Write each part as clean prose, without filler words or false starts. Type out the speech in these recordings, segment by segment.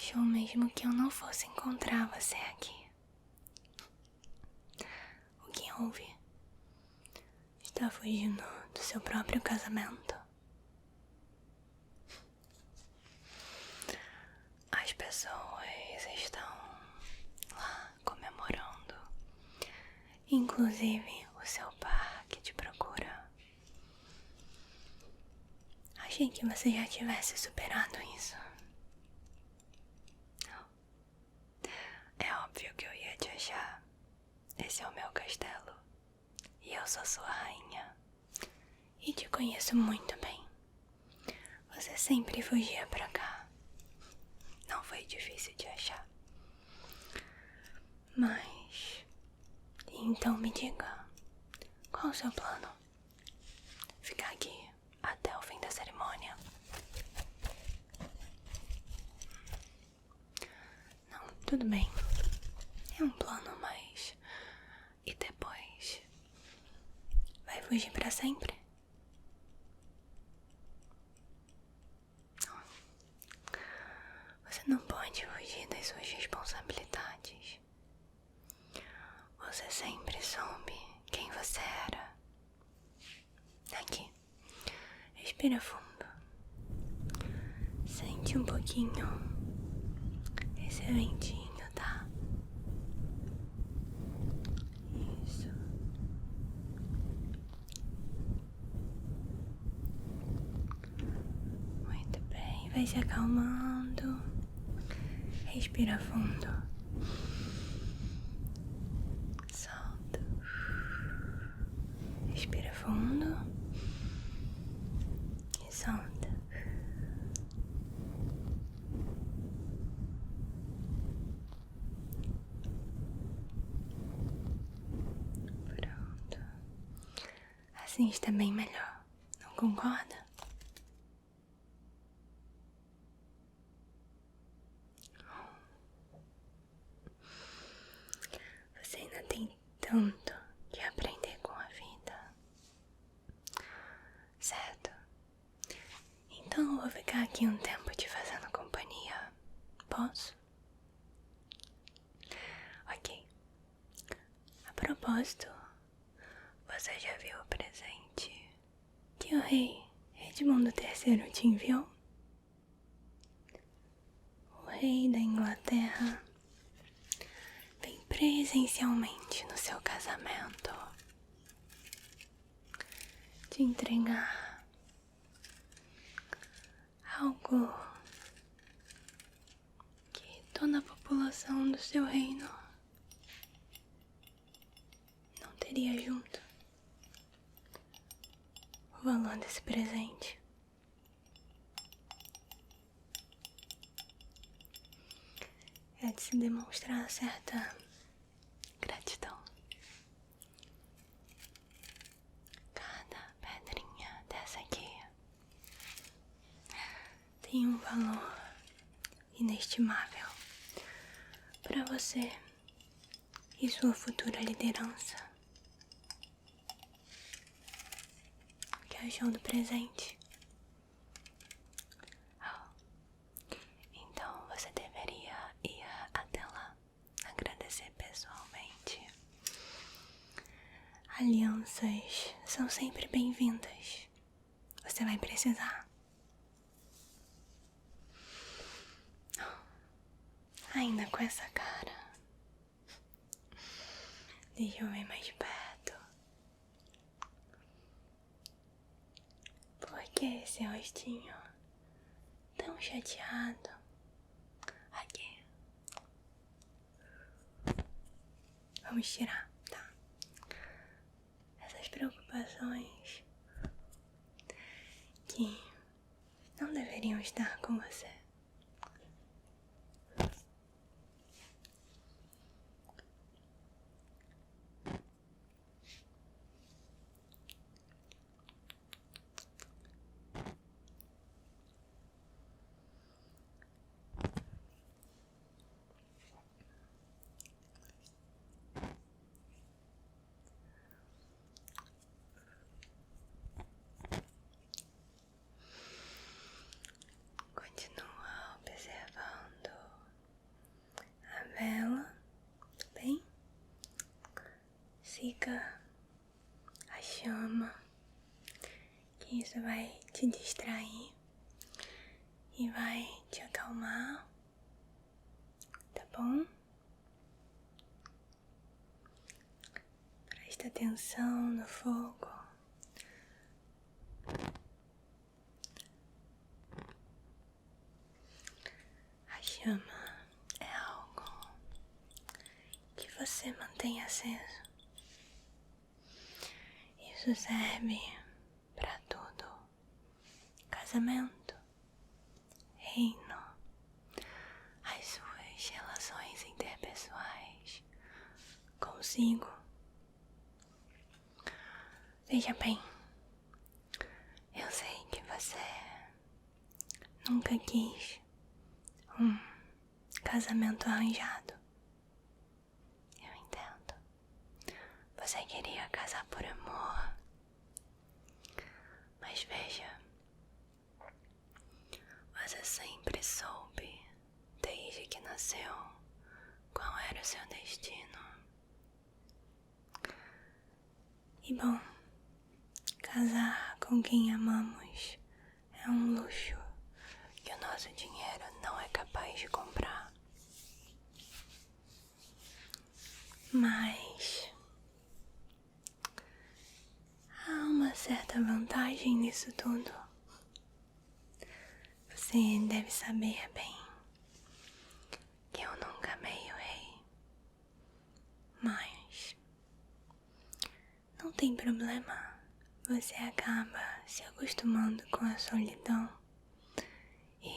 achou mesmo que eu não fosse encontrar você aqui. O que houve? Está fugindo do seu próprio casamento? As pessoas estão lá comemorando. Inclusive o seu par que te procura. Achei que você já tivesse superado isso. É óbvio que eu ia te achar. Esse é o meu castelo. E eu sou sua rainha. E te conheço muito bem. Você sempre fugia pra cá. Não foi difícil de achar. Mas... então me diga, qual o seu plano? Ficar aqui até o fim da cerimônia? Não, tudo bem. É um plano, mas... e depois? Vai fugir pra sempre? Você não pode fugir das suas responsabilidades. Você sempre soube quem você era. Aqui, respira fundo. Sente um pouquinho esse ventinho, tá? Isso. Muito bem, vai se acalmando. Respira fundo. Solta. Respira fundo. E solta. Pronto. Assim está bem melhor. Não concorda? Você ainda tem tanto que aprender com a vida, certo? Então eu vou ficar aqui um tempo te fazendo companhia. Posso? Ok. A propósito, você já viu o presente que o rei Edmundo III te enviou? O rei da Inglaterra vem presencialmente no seu casamento te entregar algo que toda a população do seu reino não teria junto. O valor desse presente é de se demonstrar certa gratidão. Cada pedrinha dessa aqui tem um valor inestimável para você e sua futura liderança. O que achou do presente? Então você deveria ir até lá, agradecer pessoalmente. Alianças são sempre bem-vindas. Você vai precisar. Ainda com essa cara. Deixa eu ver mais perto. Por que esse rostinho tão chateado? Aqui. Vamos tirar, tá? Essas preocupações que não deveriam estar com você. Continua música, a chama, que isso vai te distrair e vai te acalmar, tá bom? Presta atenção no fogo. A chama é algo que você mantém aceso. Isso serve para tudo: casamento, reino, as suas relações interpessoais consigo. Veja bem, eu sei que você nunca quis um casamento arranjado. Eu entendo. Você queria casar por amor. Mas veja, você sempre soube, desde que nasceu, qual era o seu destino. E bom, casar com quem amamos é um luxo que o nosso dinheiro não é capaz de comprar. Mas há uma certa vantagem nisso tudo. Você deve saber bem que eu nunca amei o rei. Mas não tem problema. Você acaba se acostumando com a solidão e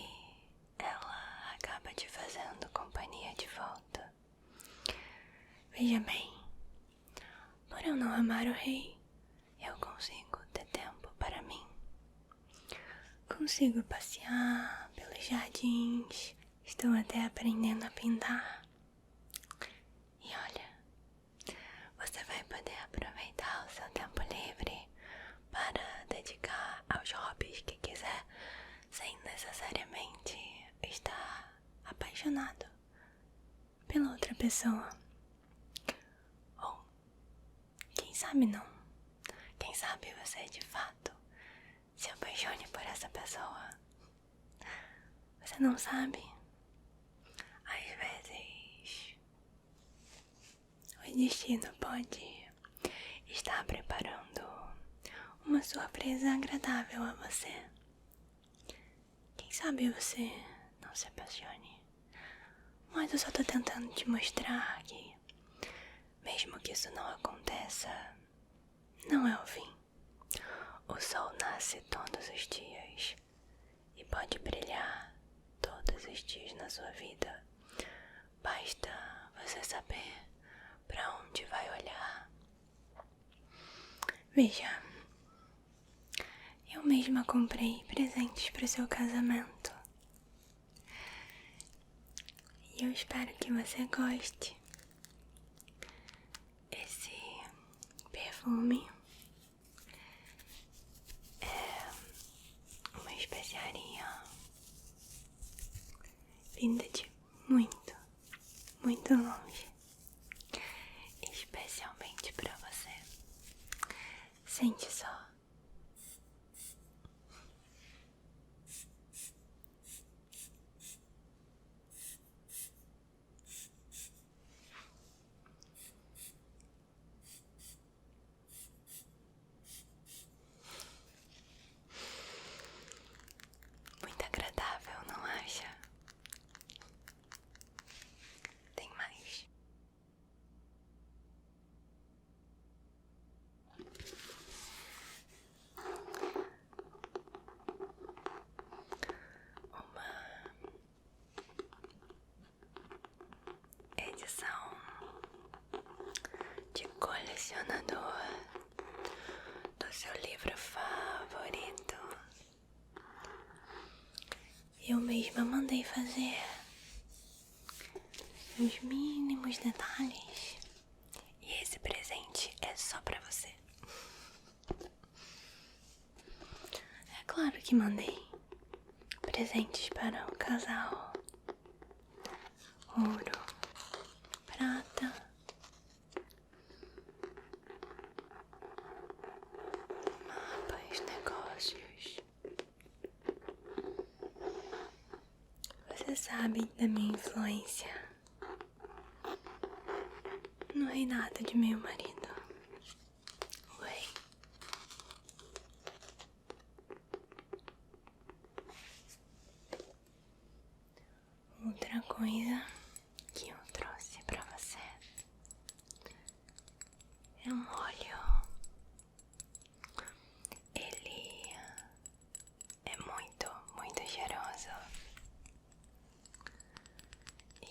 ela acaba te fazendo companhia de volta. Veja bem, por eu não amar o rei, eu consigo ter tempo para mim. Consigo passear pelos jardins, estou até aprendendo a pintar. E olha, você vai poder aproveitar o seu tempo livre para dedicar aos hobbies que quiser, sem necessariamente estar apaixonado pela outra pessoa. Ou, quem sabe não, quem sabe você de fato se apaixone por essa pessoa. Você não sabe? Às vezes o destino pode estar preparando uma surpresa agradável a você. Quem sabe você não se apaixone. Mas eu só tô tentando te mostrar que, mesmo que isso não aconteça, não é o fim. O sol nasce todos os dias e pode brilhar todos os dias na sua vida. Basta você saber para onde vai olhar. Veja, eu mesma comprei presentes para o seu casamento. E eu espero que você goste. Esse perfume é uma especiaria vinda de muito, muito longe, especialmente para você. Sente só. Muito agradável, não acha? Tem mais. Uma edição de colecionador do seu livro favorito. Eu mesma mandei fazer os mínimos detalhes. E esse presente é só pra você. É claro que mandei presentes para o casal: ouro, prata, Você sabe da minha influência no reinado de meu marido, o rei. Outra coisa que eu trouxe pra você é um óleo. Ele é muito cheiroso e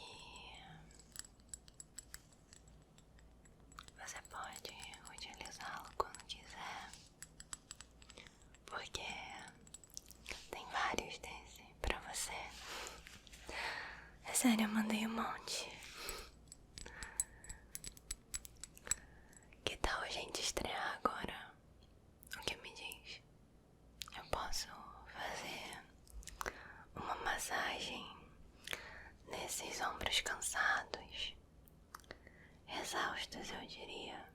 você pode utilizá-lo quando quiser, porque tem vários desse pra você. É sério, eu mandei um monte. Que tal a gente estrear agora? O que me diz? Eu posso fazer uma massagem nesses ombros cansados, exaustos, eu diria,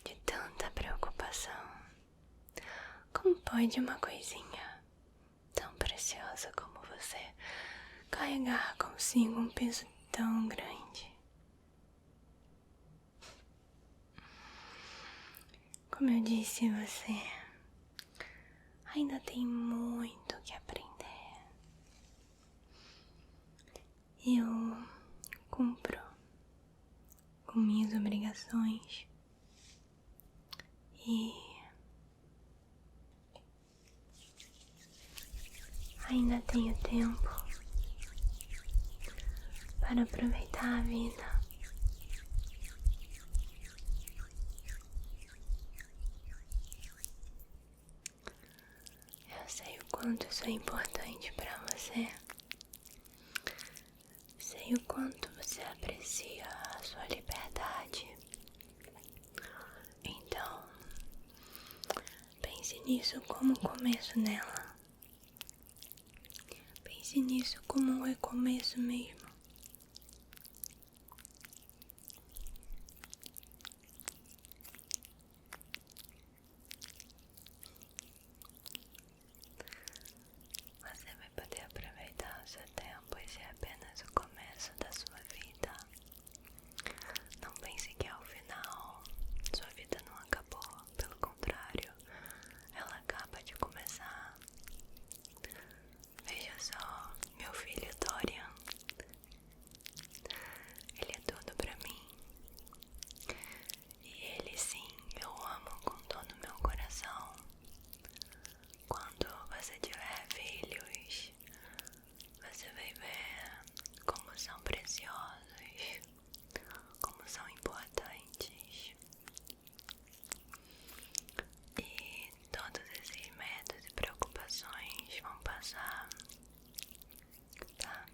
de tanta preocupação. Como pode uma coisinha tão preciosa como você carregar consigo um peso tão grande? Como eu disse, você ainda tem muito que aprender. Eu cumpro com minhas obrigações e ainda tenho tempo para aproveitar a vida. Eu sei o quanto isso é importante para você. Sei o quanto você aprecia a sua liberdade. Então, pense nisso como o começo dela. Pense nisso como um recomeço mesmo. Você vai poder aproveitar o seu tempo. Esse é apenas o começo da sua vida. Não pense que ao final sua vida não acabou. Pelo contrário, ela acaba de começar. Veja só, meu filho Dorian. Ele é tudo pra mim. E ele sim, eu amo com todo o meu coração. Quando você tiver filhos, você vai ver como são preciosos, como são importantes. E todos esses medos e preocupações vão passar, tá?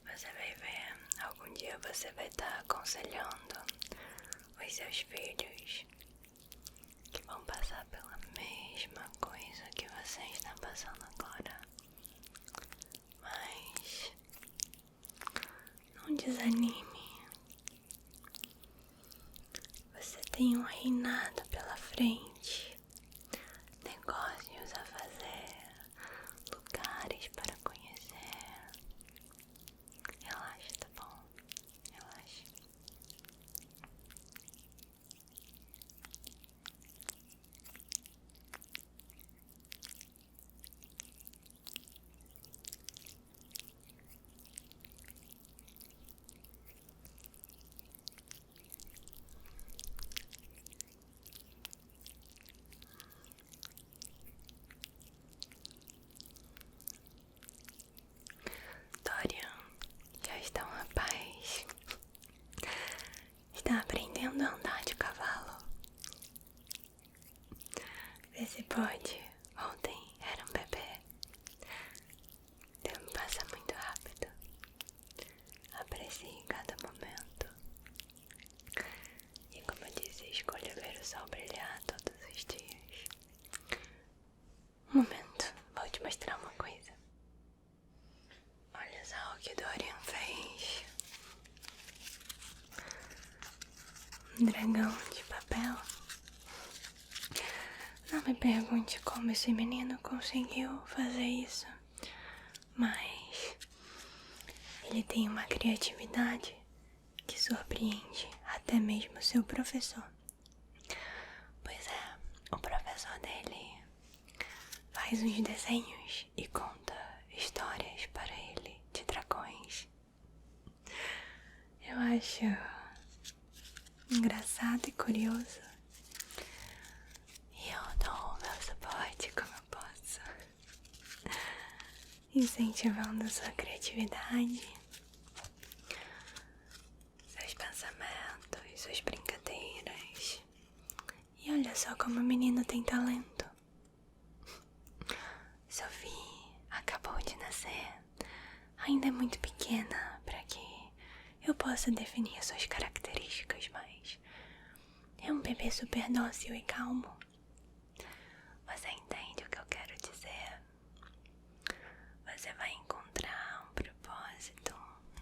Você vai ver, algum dia você vai estar aconselhando os seus filhos que vão passar pela mesma coisa que você está passando agora. Mas não desanime. Você tem um reinado pela frente, negócios a fazer, lugares para conhecer. Relaxa, tá bom? Relaxa. Dorian já está um rapaz. Está aprendendo a andar de cavalo. Vê se pode. Ontem era um bebê. O tempo passa muito rápido. Aprecie cada momento. E como eu disse, escolha ver o sol brilhar todos os dias. Um momento, vou te mostrar uma coisa. Olha só o que Dorian fez. Um dragão de papel. Não me pergunte como esse menino conseguiu fazer isso, mas ele tem uma criatividade que surpreende até mesmo seu professor. Pois é, o professor dele faz uns desenhos e conta histórias para ele de dragões. Eu acho engraçado e curioso, e eu dou o meu suporte como eu posso, incentivando sua criatividade, seus pensamentos, suas brincadeiras. E olha só como o menino tem talento. Sophie acabou de nascer, ainda é muito pequena para que eu possa definir suas características, mas é um bebê super dócil e calmo. Você entende o que eu quero dizer? Você vai encontrar um propósito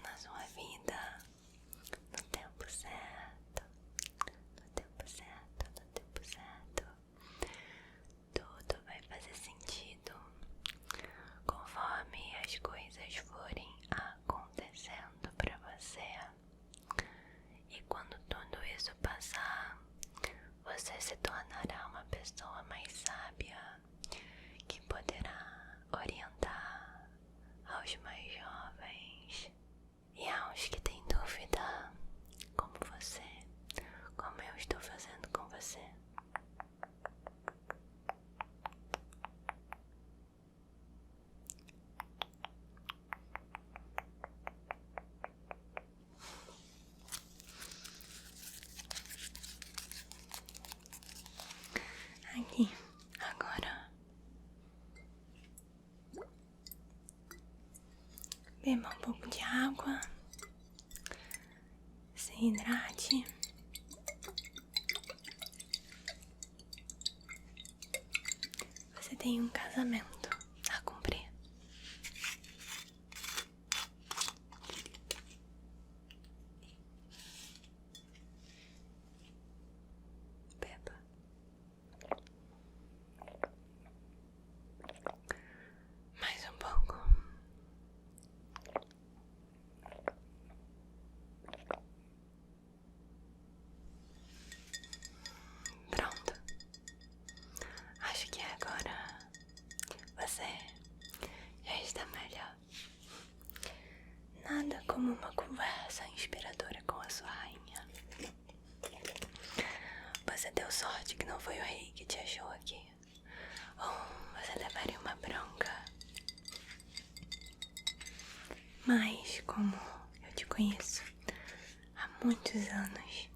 na sua vida no tempo certo, no tempo certo, no tempo certo. Tudo vai fazer sentido conforme as coisas forem acontecendo pra você. E quando tudo isso passar, você se tornará uma pessoa mais sábia que poderá orientar aos mais jovens e aos que têm dúvida, como você, como eu estou fazendo com você. Aqui, agora beba um pouco de água, se hidrate. Você tem um casamento a cumprir. Beba. Mais um pouco. Pronto. Acho que agora você já está melhor. Nada como uma conversa inspiradora com a sua rainha. Você deu sorte que não foi o rei que te achou aqui, ou você levaria uma bronca. Mas como eu te conheço há muitos anos,